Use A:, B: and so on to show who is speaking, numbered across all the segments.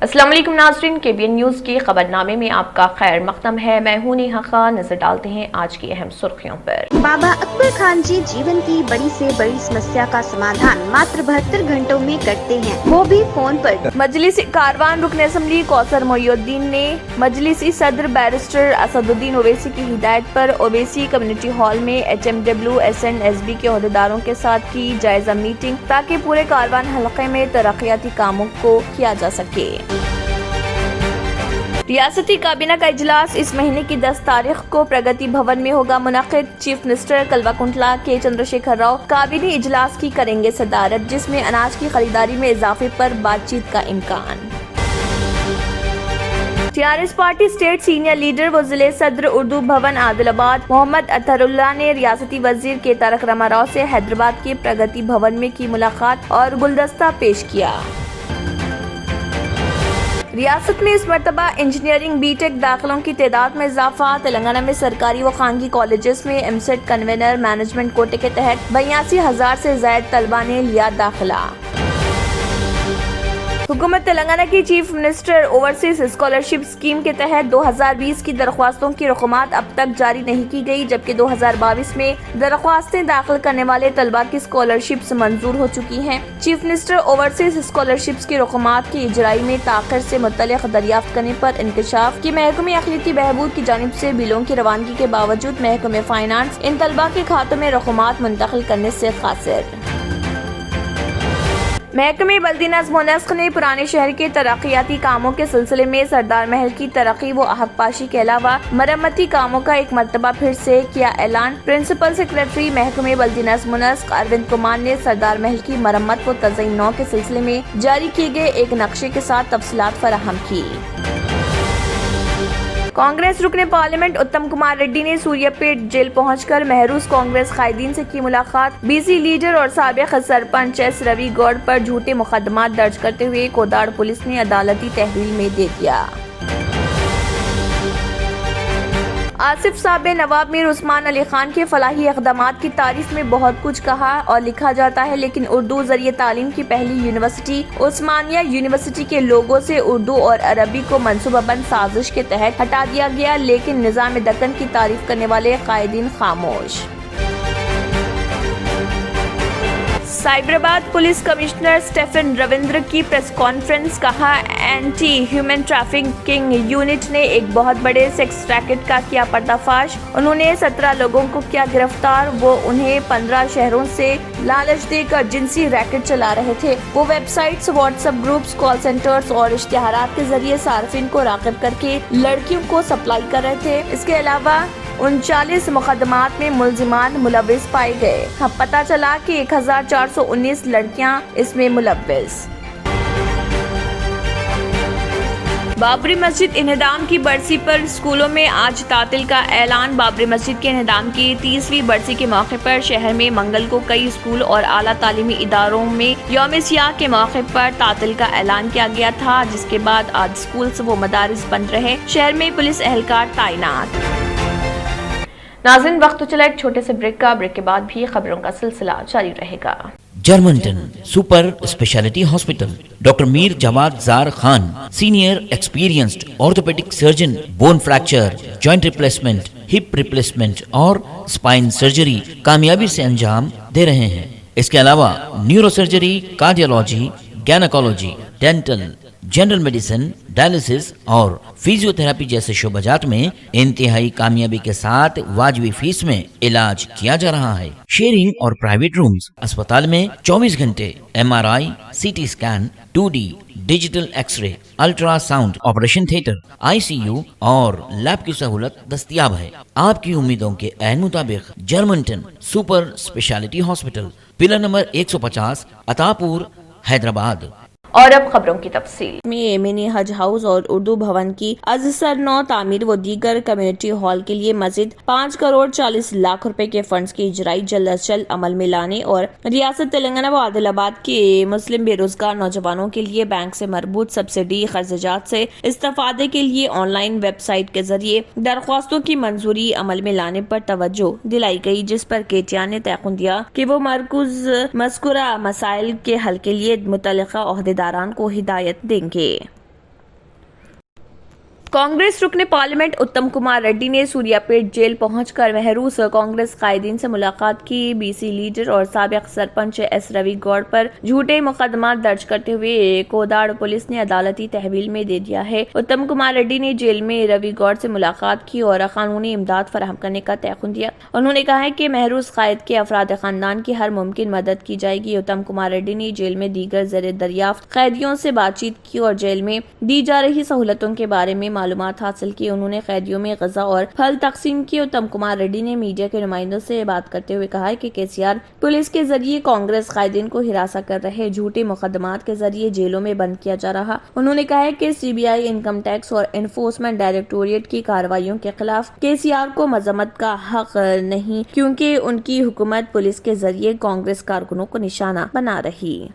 A: السلام علیکم ناظرین، KBN نیوز کے خبرنامے میں آپ کا خیر مقدم ہے۔ میں ہوں نیہا خان۔ نظر ڈالتے ہیں آج کی اہم سرخیوں پر۔
B: بابا اکبر خان جی جیون کی بڑی سے بڑی سمسیا کا سمادھان ماتر 72 گھنٹوں میں کرتے ہیں، وہ بھی فون پر۔
A: مجلسی کاروان رکن اسمبلی کوثر محی الدین نے مجلسی صدر بیرسٹر اسد الدین اویسی کی ہدایت پر اویسی کمیونٹی ہال میں HMW SNSB کے عہدیداروں کے ساتھ کی جائزہ میٹنگ تاکہ پورے کاروان حلقے میں ترقیاتی کاموں کو کیا جا سکے۔ ریاستی کابینہ کا اجلاس اس مہینے کی 10 تاریخ کو پرگتی بھون میں ہوگا منعقد۔ چیف منسٹر کلوا کنٹلا کے چندر شیکھر راؤ کابینی اجلاس کی کریں گے صدارت، جس میں اناج کی خریداری میں اضافے پر بات چیت کا امکان۔ TRS party state senior leader و ضلع صدر اردو بھون عادل آباد محمد اطہر اللہ نے ریاستی وزیر کے تارک راما راؤ سے حیدرآباد کے پرگتی بھون میں کی ملاقات اور گلدستہ پیش کیا۔ ریاست میں اس مرتبہ انجینئرنگ BTech داخلوں کی تعداد میں اضافہ۔ تلنگانہ میں سرکاری و خانگی کالجز میں MSET کنوینر مینجمنٹ کوٹے کے تحت 82,000 سے زائد طلبہ نے لیا داخلہ۔ حکومت تلنگانہ کی chief minister overseas scholarship scheme کے تحت 2020 کی درخواستوں کی رقومات اب تک جاری نہیں کی گئی، جبکہ 2022 میں درخواستیں داخل کرنے والے طلبہ کی اسکالرشپس منظور ہو چکی ہیں۔ چیف منسٹر اوورسیز اسکالرشپس کی رقومات کی اجرائی میں تاخیر سے متعلق دریافت کرنے پر انکشاف کہ محکمہ اقلیتی بہبود کی جانب سے بلوں کی روانگی کے باوجود محکمہ فائنانس ان طلبہ کے کھاتوں میں رقومات منتقل کرنے سے قاصر۔ محکمہ بلدی نظم و نسق نے پرانے شہر کے ترقیاتی کاموں کے سلسلے میں سردار محل کی ترقی و حق پاشی کے علاوہ مرمتی کاموں کا ایک مرتبہ پھر سے کیا اعلان۔ پرنسپل سیکریٹری محکمہ بلدی نظم و نسق اروند کمار نے سردار محل کی مرمت و تزئین نو کے سلسلے میں جاری کیے گئے ایک نقشے کے ساتھ تفصیلات فراہم کی۔ کانگریس رکن پارلیمنٹ اتم کمار ریڈی نے سوریہ پیٹ جیل پہنچ کر محروس کانگریس قائدین سے کی ملاقات۔ BC لیڈر اور سابق سرپنچ S روی گوڑ پر جھوٹے مقدمات درج کرتے ہوئے کوداڑ پولیس نے عدالتی تحویل میں دے دیا۔ آصف صاحب نواب میر عثمان علی خان کے فلاحی اقدامات کی تعریف میں بہت کچھ کہا اور لکھا جاتا ہے، لیکن اردو ذریعے تعلیم کی پہلی یونیورسٹی عثمانیہ یونیورسٹی کے لوگوں سے اردو اور عربی کو منصوبہ بند سازش کے تحت ہٹا دیا گیا، لیکن نظام دکن کی تعریف کرنے والے قائدین خاموش۔ سائبرآباد پولیس کمشنر اسٹیفن رویندر کی پریس کانفرنس، کہا اینٹی ہیومن ٹریفکنگ یونٹ نے ایک بہت بڑے سیکس ریکٹ کا کیا پردہ فاش۔ انہوں نے 17 لوگوں کو کیا گرفتار، وہ انہیں 15 شہروں سے لالچ دے کر جنسی ریکٹ چلا رہے تھے۔ وہ websites, WhatsApp groups, call centres اور اشتہارات کے ذریعے صارفین کو راغب کر کے لڑکیوں کو سپلائی کر رہے تھے۔ اس کے علاوہ 39 مقدمات میں ملزمان ملوث پائے گئے۔ اب پتہ چلا کہ 1419 لڑکیاں اس میں ملوث۔ بابری مسجد انہدام کی برسی پر اسکولوں میں آج تعطیل کا اعلان۔ بابری مسجد کے انہدام کی 30ویں برسی کے موقع پر شہر میں منگل کو کئی اسکول اور اعلیٰ تعلیمی اداروں میں یوم سیاہ کے موقع پر تعطیل کا اعلان کیا گیا تھا، جس کے بعد آج اسکولز و مدارس بند رہے۔ شہر میں پولیس اہلکار تعینات۔ ناظرین، وقت تو چلا ایک چھوٹے سے بریک کا۔ بریک کے بعد بھی خبروں کا سلسلہ جاری رہے گا۔
C: Germanten super speciality hospital, doctor Mir Jawad Zar Khan, senior experienced orthopaedic surgeon, bone fracture, joint replacement, hip replacement اور اسپائن سرجری کامیابی سے انجام دے رہے ہیں۔ اس کے علاوہ neurosurgery, cardiology, gynaecology, dental, general medicine, dialysis اور فیزیو تھراپی جیسے شعبہ جات میں انتہائی کامیابی کے ساتھ واجبی فیس میں علاج کیا جا رہا ہے۔ شیئرنگ اور پرائیویٹ رومز، اسپتال میں 24 گھنٹے MRI، CT scan, 2D digital X ray, ultra sound, operation theatre, ICU اور لیب کی سہولت دستیاب ہے۔ آپ کی امیدوں کے عین مطابق Germanten super speciality hospital, pillar number 150، Attapur, Hyderabad.
A: اور اب خبروں کی تفصیل میں منی حج ہاؤس اور اردو بھون کی از سر نو تعمیر و دیگر کمیونٹی ہال کے لیے مزید 5 کروڑ 40 لاکھ روپے کے فنڈز کی اجرائی جلد از جلد عمل میں لانے اور ریاست تلنگانہ و عادل آباد کے مسلم بے روزگار نوجوانوں کے لیے بینک سے مربوط سبسڈی قرض جات سے استفادے کے لیے آن لائن ویب سائٹ کے ذریعے درخواستوں کی منظوری عمل میں لانے پر توجہ دلائی گئی، جس پر KTR نے تیقن دیا کہ وہ مرکوز مذکورہ مسائل کے حل کے لیے متعلقہ عہدیداران کو ہدایت دیں گے۔ कांग्रेस रुकने पार्लियामेंट उत्तम कुमार रेड्डी ने सूर्यापेट जेल पहुंचकर महरूस कांग्रेस कायदीन से मुलाकात की। बीसी लीडर और साबिक सरपंच एस रवि गौड़ पर झूठे मुकदमा दर्ज करते हुए कोदाड़ पुलिस ने अदालती तहवील में दे दिया है। उत्तम कुमार रेड्डी ने जेल में रवि गौड़ से मुलाकात की और कानूनी इमदाद फराहम करने का तयक़ुन दिया। उन्होंने कहा है कि महरूस कायद के अफराद खानदान की हर मुमकिन मदद की जाएगी। उत्तम कुमार रेड्डी ने जेल में दीगर ज़र दरियाफ्त कैदियों से बातचीत की और जेल में दी जा रही सहूलतों के बारे में मालूमात हासिल की। उन्होंने कैदियों में ग़िज़ा और फल तकसीम किए। उत्तम कुमार रेड्डी ने मीडिया के नुमाइंदों से बात करते हुए कहा है कि केसीआर पुलिस के जरिए कांग्रेस कायदीन को हिरासा कर रहे, झूठे मुकदमात के जरिए जेलों में बंद किया जा रहा। उन्होंने कहा है कि सीबीआई, इनकम टैक्स और एनफोर्समेंट डायरेक्टोरेट की कार्रवाइयों के खिलाफ केसीआर को मजम्मत का हक नहीं, क्योंकि उनकी हुकूमत पुलिस के जरिए कांग्रेस कारकुनों को निशाना बना रही।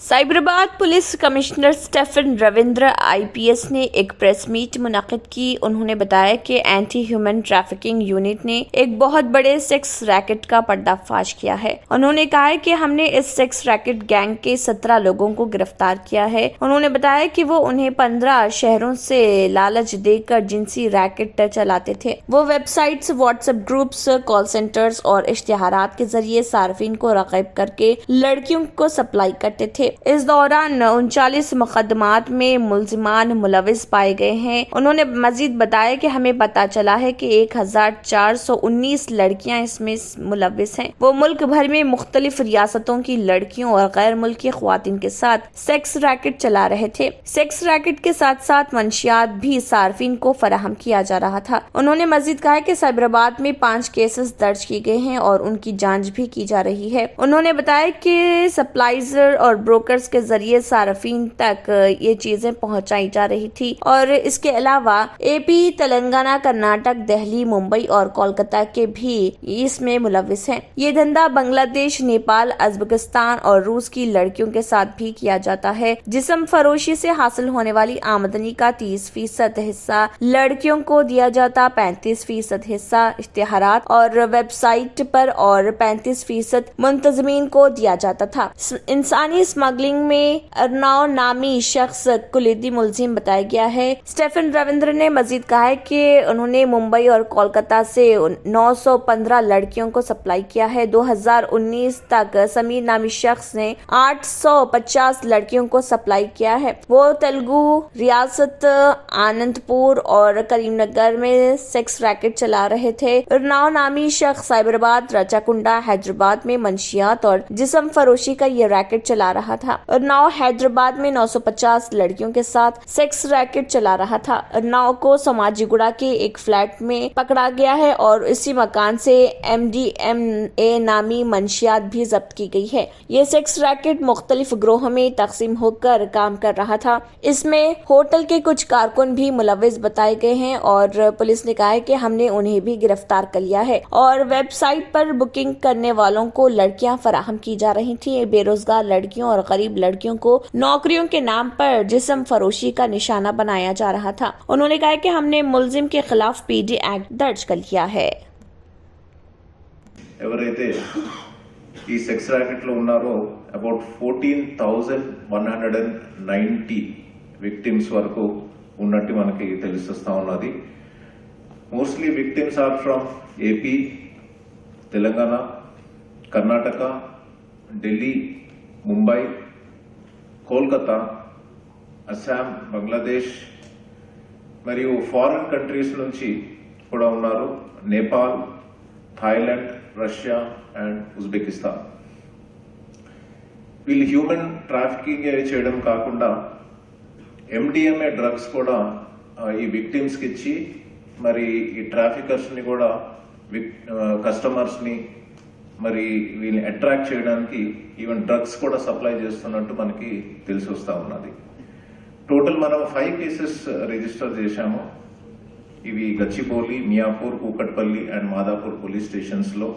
A: Cyberabad police commissioner Stephen Ravindra IPS ने एक प्रेस मीट मुनक्किद की। उन्होंने बताया कि एंटी ह्यूमन ट्रैफिकिंग यूनिट ने एक बहुत बड़े सेक्स रैकेट का पर्दाफाश किया है। उन्होंने कहा है कि हमने इस सेक्स रैकेट गैंग के 17 लोगों को गिरफ्तार किया है। उन्होंने बताया कि वो उन्हें 15 शहरों से लालच देकर जिनसी रैकेट चलाते थे। वो websites, WhatsApp groups, call centres और इश्तिहारात के जरिए सार्फिन को रग़ीब करके लड़कियों को सप्लाई करते थे। इस दौरान 39 मुकदमात में मुल्जिमान मुलविस पाए गए हैं। उन्होंने मजीद बताया कि हमें पता चला है कि 1419 लड़कियां इसमें मुलविस हैं। वो मुल्क भर में मुख्तलिफ रियासतों की लड़कियों और गैर मुल्की ख्वातीन के साथ सेक्स रैकेट चला रहे थे। सेक्स रैकेट के साथ साथ मंशियात भी सार्फिन को फराहम किया जा रहा था। उन्होंने मजीद कहा कि साइबराबाद में 5 केसेस दर्ज किए गए हैं और उनकी जांच भी की जा रही है। उन्होंने बताया कि सप्लाइजर और ब्रोकर्स के जरिए सार्फिन तक ये चीजें पहुंचाई जा रही थी और इसके अलावा एपी, तेलंगाना, कर्नाटक, दिल्ली, मुंबई और कोलकाता के भी इसमें मुलविस हैं। ये धंधा बांग्लादेश, नेपाल, उज़्बेकिस्तान और रूस की लड़कियों के साथ भी किया जाता है। जिस्म फरोशी से हासिल होने वाली आमदनी का 30% हिस्सा लड़कियों को दिया जाता, 35% हिस्सा इश्तिहारात और वेबसाइट पर और 35% मुंतजमीन को दिया जाता था। इंसानी स्मगलिंग में अर्नाव नामी शख्स कुलीदी मुलजिम बताया गया है। स्टेफन रविंद्र ने मजीद कहा है कि उन्होंने मुंबई और कोलकाता से 915 लड़कियों को सप्लाई किया है। 2019 तक समीर नामी शख्स ने 850 लड़कियों को सप्लाई किया है। वो तेलुगु रियासत आनंदपुर और करीमनगर में सेक्स रैकेट चला रहे थे। अर्नाव नामी शख्स साइबराबाद, रचाकुंडा, हैदराबाद में मंशियात और जिस्म फरोशी का ये रैकेट चला रहा था। अर्नाव हैदराबाद में 950 लड़कियों के साथ सेक्स रैकेट चला रहा था। अर्नाव को समाजीगुड़ा के एक फ्लैट में पकड़ा गया है और इसी मकान से MDMA नामी मंशियात भी जब्त की गई है। ये सेक्स रैकेट मुख्तलिफ ग्रोह में तकसीम होकर काम कर रहा था। इसमें होटल के कुछ कारकुन भी मुलविस बताए गए हैं और पुलिस ने कहा है कि हमने उन्हें भी गिरफ्तार कर लिया है और वेबसाइट पर बुकिंग करने वालों को लड़कियां फराहम की जा रही थी। बेरोजगार लड़कियों और गरीब लड़कियों को नौकरियों के नाम पर जिस्म फरोशी का निशाना बनाया जा रहा था। उन्होंने कहा कि हमने मुल्जिम के खिलाफ PD एक्ट दर्ज कर लिया है।
D: ఎవరైతే ఈ సెక్స్ ర్యాకెట్లో ఉన్నారో అబౌట్ 14,190 విక్టిమ్స్ వరకు ఉన్నట్టు మనకి తెలుస్తూ ఉన్నది. Mostly victims are from AP, Telangana, Karnataka, Delhi, Mumbai, Kolkata, Assam, Bangladesh మరియు ఫారిన్ కంట్రీస్ నుంచి కూడా ఉన్నారు. Nepal, Thailand, Russia and Uzbekistan. వీళ్ళు హ్యూమన్ ట్రాఫికింగ్ చేయడం కాకుండా MDMA డ్రగ్స్ కూడా ఈ విక్టిమ్స్కి ఇచ్చి మరి ఈ ట్రాఫికర్స్ని కూడా కస్టమర్స్ని మరి వీళ్ళని అట్రాక్ట్ చేయడానికి ఈవెన్ డ్రగ్స్ కూడా సప్లై చేస్తున్నట్టు మనకి తెలిసి వస్తూ ఉన్నది. టోటల్ మనం 5 కేసెస్ రిజిస్టర్ చేశాము. ఇవి గచ్చిబౌలి, మియాపూర్, కూకట్పల్లి అండ్ మాదాపూర్ పోలీస్ స్టేషన్స్లో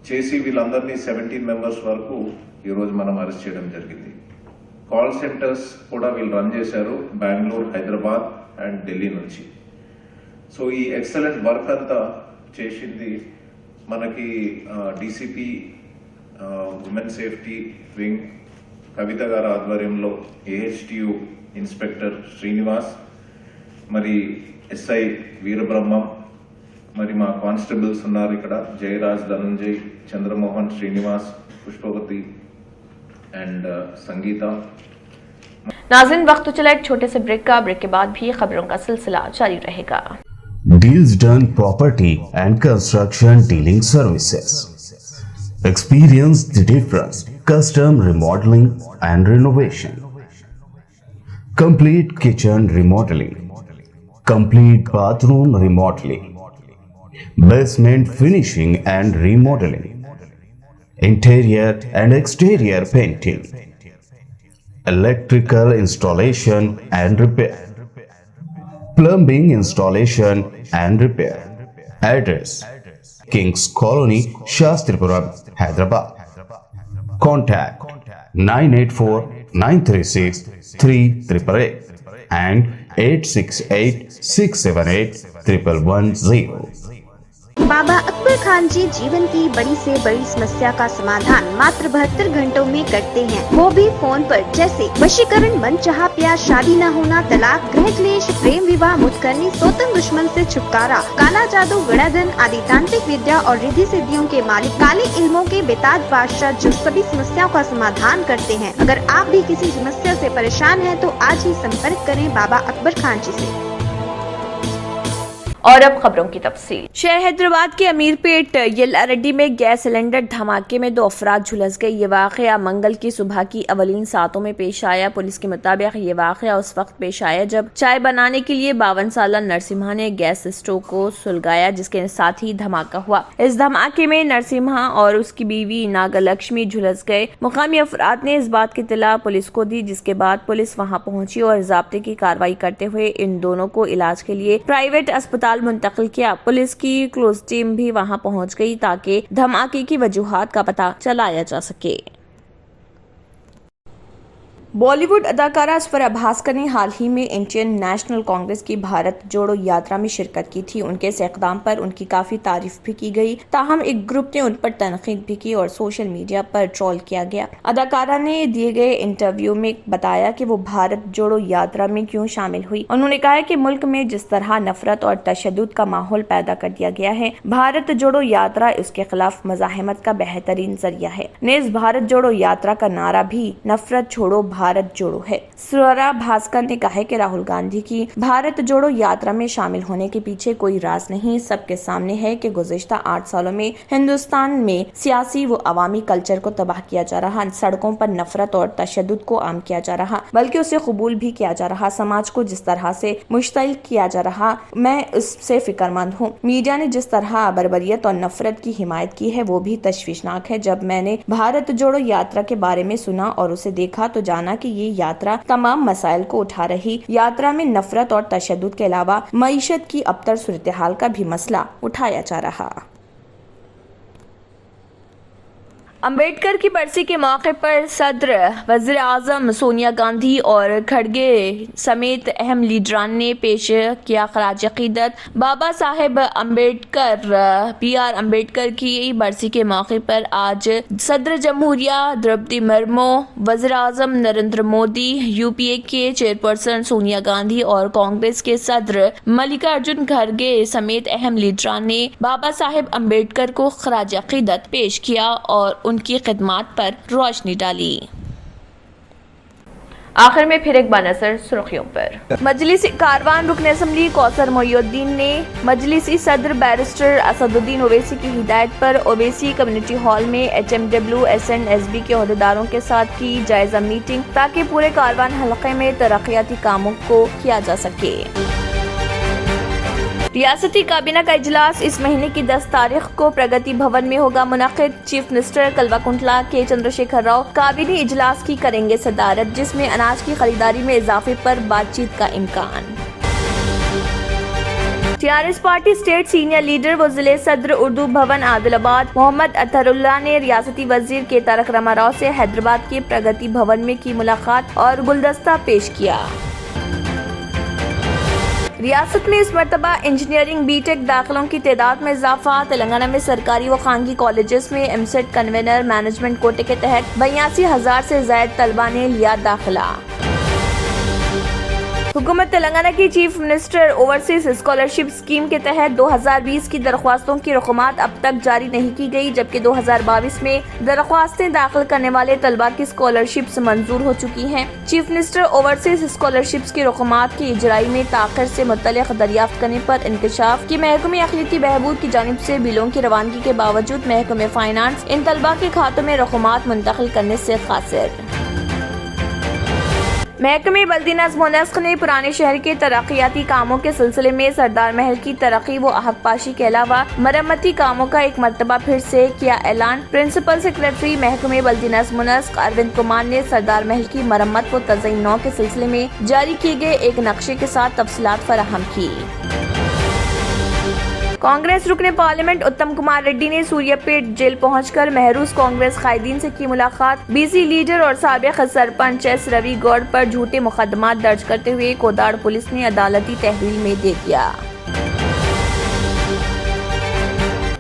D: చేసి వీళ్ళందరినీ 17 మెంబర్స్ వరకు ఈరోజు మనం అరెస్ట్ చేయడం జరిగింది. కాల్ సెంటర్స్ కూడా వీళ్ళు రన్ చేశారు బెంగళూరు, హైదరాబాద్ అండ్ ఢిల్లీ నుంచి. సో ఈ ఎక్సలెంట్ వర్క్ అంతా చేసింది మనకి DCP ఉమెన్ సేఫ్టీ వింగ్, కవిత గారి ఆధ్వర్యంలో AHTU ఇన్స్పెక్టర్ శ్రీనివాస్, మరి SI వీరబ్రహ్మం, మరి మా కానిస్టేబుల్స్ ఉన్నారు ఇక్కడ, జయరాజ్, ధనంజయ్, చంద్రమోహన్, శ్రీనివాస్, పుష్పవతి एंड संगीता।
A: नाज़रीन, वक्त तो चला एक छोटे से ब्रेक का। ब्रेक के बाद भी खबरों का सिलसिला जारी रहेगा।
E: Deals done property and construction dealing services. Experience the difference. Custom remodeling and renovation. Complete kitchen remodeling. Complete bathroom remodeling. Basement finishing and remodeling. Interior and exterior painting, electrical installation and repair, plumbing installation and repair. Address: Kings Colony, Shastripuram, Hyderabad. Contact 984-936-3888 and 868-678-1110.
B: बाबा अकबर खान जी जीवन की बड़ी से बड़ी समस्या का समाधान मात्र 72 घंटों में करते हैं, वो भी फोन पर। जैसे वशीकरण, मनचाहा प्यार, शादी न होना, तलाक, गृह क्लेश, प्रेम विवाह, मुतकरनी, सोतन दुश्मन से छुटकारा, काला जादू, गणाधन आदि तांत्रिक विद्या और रिद्धि सिद्धियों के मालिक काले इल्मों के बेताज बादशाह जो सभी समस्याओं का समाधान करते हैं। अगर आप भी किसी समस्या से परेशान हैं तो आज ही संपर्क करें बाबा अकबर खान जी से।
A: और अब खबरों की तफसील। शहर हैदराबाद के अमीरपेट येलारेड्डी में गैस सिलेंडर धमाके में 2 अफराद झुलस गए। ये वाकया मंगल की सुबह की अवलीन सातों में पेश आया। पुलिस के मुताबिक ये वाकया उस वक्त पेश आया जब चाय बनाने के लिए 52 साला नरसिम्हा ने गैस स्टोव को सुलगाया, जिसके साथ ही धमाका हुआ। इस धमाके में नरसिम्हा और उसकी बीवी नागलक्ष्मी झुलस गए। मुकामी अफराद ने इस बात की इत्तला पुलिस को दी, जिसके बाद पुलिस वहां पहुंची और ज़ाब्ते की कार्रवाई करते हुए इन दोनों को इलाज के लिए प्राइवेट अस्पताल मुंतकिल किया। पुलिस की क्लोज टीम भी वहां पहुंच गई ताकि धमाके की वजूहात का पता चलाया जा सके। बॉलीवुड अदाकारा अस्फरा भास्कर ने हाल ही में इंडियन नेशनल कांग्रेस की भारत जोड़ो यात्रा में शिरकत की थी। उनके इस इक़दाम पर उनकी काफी तारीफ भी की गई, ताहम एक ग्रुप ने उन पर तनकीद भी की और सोशल मीडिया पर ट्रोल किया गया। अदाकारा ने दिए गए इंटरव्यू में बताया कि वो भारत जोड़ो यात्रा में क्यों शामिल हुई। उन्होंने कहा कि मुल्क में जिस तरह नफरत और तशद्दुद का माहौल पैदा कर दिया गया है, भारत जोड़ो यात्रा उसके खिलाफ मज़ाहमत का बेहतरीन जरिया है। नेज़ भारत जोड़ो यात्रा का नारा भी नफरत छोड़ो भारत जोड़ो है। अस्फरा भास्कर ने कहा कि राहुल गांधी की भारत जोड़ो यात्रा में शामिल होने के पीछे कोई राज नहीं, सबके सामने है कि गुज़िश्ता 8 सालों में हिंदुस्तान में सियासी व अवामी कल्चर को तबाह किया जा रहा, सड़कों पर नफरत और तशद्दुद को आम किया जा रहा, बल्कि उसे कबूल भी किया जा रहा। समाज को जिस तरह से मुश्तिल किया जा रहा, मैं उससे फिक्रमंद हूँ। मीडिया ने जिस तरह बर्बरियत और नफरत की हिमायत की है, वो भी तशवीशनाक है। जब मैंने भारत जोड़ो यात्रा के बारे में सुना और उसे देखा तो जाना कि ये यात्रा तमाम मसाइल को उठा रही। यात्रा में नफरत और तशद्दुद के अलावा मईशत की अबतर सूरत-ए-हाल का भी मसला उठाया जा रहा। अंबेडकर की बरसी के मौके पर सदर, वज़ीर आज़म सोनिया गांधी और खड़गे समेत अहम लीडरान ने पेश किया खराज अक़ीदत। बाबा साहेब अम्बेडकर PR अम्बेडकर की बरसी के मौके पर आज सदर जमहूरिया द्रौपदी मुर्मू, वज़ीर आज़म नरेंद्र मोदी, UPA के चेयरपर्सन सोनिया गांधी और कांग्रेस के सदर मल्लिकार्जुन खड़गे समेत अहम लीडरान ने बाबा साहेब अम्बेडकर को खराज अक़ीदत पेश किया और उनकी खिदमात पर रोशनी डाली। आखिर में फिर एक बानसर सुर्खियों पर। मजलिसी कारवान रुकन असम्बली कौसर मोहिउद्दीन ने मजलिसी सदर बैरिस्टर असदुद्दीन ओवैसी की हिदायत पर ओवैसी कम्युनिटी हॉल में HMW SNSB के अहदेदारों के साथ की जायजा मीटिंग, ताकि पूरे कारवान हलके में तरक्याती कामों को किया जा सके। रियासती काबीना का इजलास इस महीने की 10 तारीख को प्रगति भवन में होगा मुनक़िद। चीफ मिनिस्टर कल्वाकुंतला के चंद्रशेखर राव काबीनी इजलास की करेंगे सदारत, जिसमें अनाज की खरीदारी में इजाफे पर बातचीत का इम्कान। TRS party state senior leader व जिले सदर उर्दू भवन आदिलाबाद मोहम्मद अतरुल्लाह ने रियासती वजीर के तारक रामाराव से हैदराबाद के प्रगति भवन में की मुलाकात और गुलदस्ता पेश किया। रियासत में इस मरतबा इंजीनियरिंग बीटेक दाखिलों की तादाद में इजाफा। तेलंगाना में सरकारी व खानगी कॉलेजेस में एमसेट कन्वेनर मैनेजमेंट कोटे के तहत 82,000 से ज्यादा तलबा ने लिया दाखिला। हुकूमत तेलंगाना की chief minister overseas scholarship scheme के तहत 2020 की दरख्वास्तों की रकूमात अब तक जारी नहीं की गई, जबकि 2022 में दरख्वास्तें दाखिल करने वाले तलबा की स्कॉलरशिप्स मंजूर हो चुकी हैं। चीफ मिनिस्टर ओवरसीज स्कॉलरशिप्स की रकूमात की इजराई में ताख़िर से मुतल्लिक़ दरियाफ्त करने पर इंकशाफ कि महकमे अक़लियती बहबूद की जानिब से बिलों की रवानगी के बावजूद महकमे फाइनेंस इन तलबा के खातों में रकूमात मुंतकिल करने से क़ासिर। महकमे बल्दी नज़्म व नस्क़ ने पुराने शहर के तरक्याती कामों के सिलसिले में सरदार महल की तरक्की व आहकपाशी के अलावा मरम्मती कामों का एक मरतबा फिर से किया ऐलान। प्रिंसिपल सेक्रेटरी महकमे बल्दी नज़्म व नस्क़ अरविंद कुमार ने सरदार महल की मरम्मत व तज़यीन नौ के सिलसिले में जारी किए गए एक नक्शे के साथ तफसीलात फराहम की। कांग्रेस रुकने पार्लियामेंट उत्तम कुमार रेड्डी ने सूर्यापेट जेल पहुंचकर महरूज कांग्रेस कायदीन से की मुलाकात। बीसी लीडर और साबिक़ सरपंच एस रवि गौड़ पर झूठे मुकदमा दर्ज करते हुए कोदाड़ पुलिस ने अदालती तहवील में दे दिया।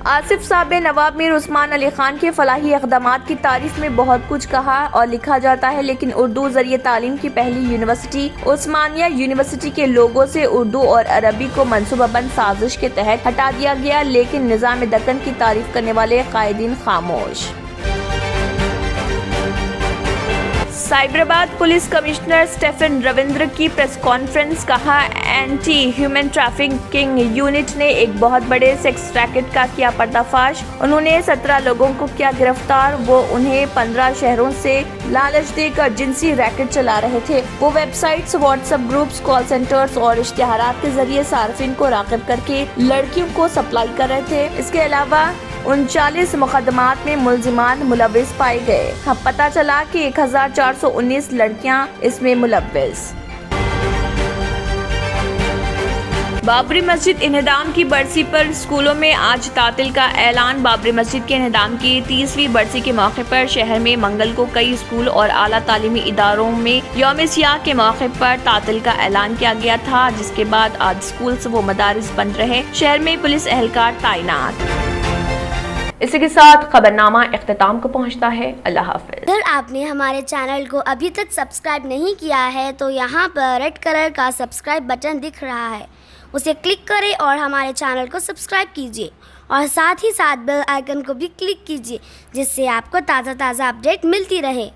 A: आसिफ साहब ने नवाब मीर उस्मान अली खान के फलाही इक़दामात की तारीफ में बहुत कुछ कहा और लिखा जाता है, लेकिन उर्दू ज़रिए तालीम की पहली यूनिवर्सिटी उस्मानिया यूनिवर्सिटी के लोगों से उर्दू और अरबी को मंसूबाबंद साजिश के तहत हटा दिया गया, लेकिन निज़ाम दक्कन की तारीफ करने वाले कायदीन खामोश। Cyberabad police commissioner Stephen Ravindra की प्रेस कॉन्फ्रेंस। कहा, एंटी ह्यूमन ट्रैफिकिंग यूनिट ने एक बहुत बड़े सेक्स रैकेट का किया पर्दाफाश। उन्होंने 17 लोगों को किया गिरफ्तार। वो उन्हें 15 शहरों से लालच देकर जिनसी रैकेट चला रहे थे। वो websites, WhatsApp groups, call centres और इश्तिहारात के जरिए सार्फिन को राग़िब करके लड़कियों को सप्लाई कर रहे थे। इसके अलावा 39 मुकदमात में मुलजिमान मुलव्विस पाए गए। अब पता चला कि 1419 लड़कियां इसमें मुलव्विस। बाबरी मस्जिद इन्हदाम की बरसी पर स्कूलों में आज तातिल का ऐलान। बाबरी मस्जिद के इन्हदाम की 30वीं बरसी के मौके पर शहर में मंगल को कई स्कूल और आला तालीमी इदारों में यौम सियाह के मौके पर तातिल का ऐलान किया गया था, जिसके बाद आज स्कूल व मदारिस बंद रहे। शहर में पुलिस एहलकार तैनात। इसी के साथ खबरनामा इख्तिताम को पहुंचता है। अल्लाह हाफ़िज़।
F: अगर आपने हमारे चैनल को अभी तक सब्सक्राइब नहीं किया है तो यहाँ पर रेड कलर का सब्सक्राइब बटन दिख रहा है, उसे क्लिक करें और हमारे चैनल को सब्सक्राइब कीजिए और साथ ही साथ बेल आइकन को भी क्लिक कीजिए, जिससे आपको ताज़ा अपडेट मिलती रहे।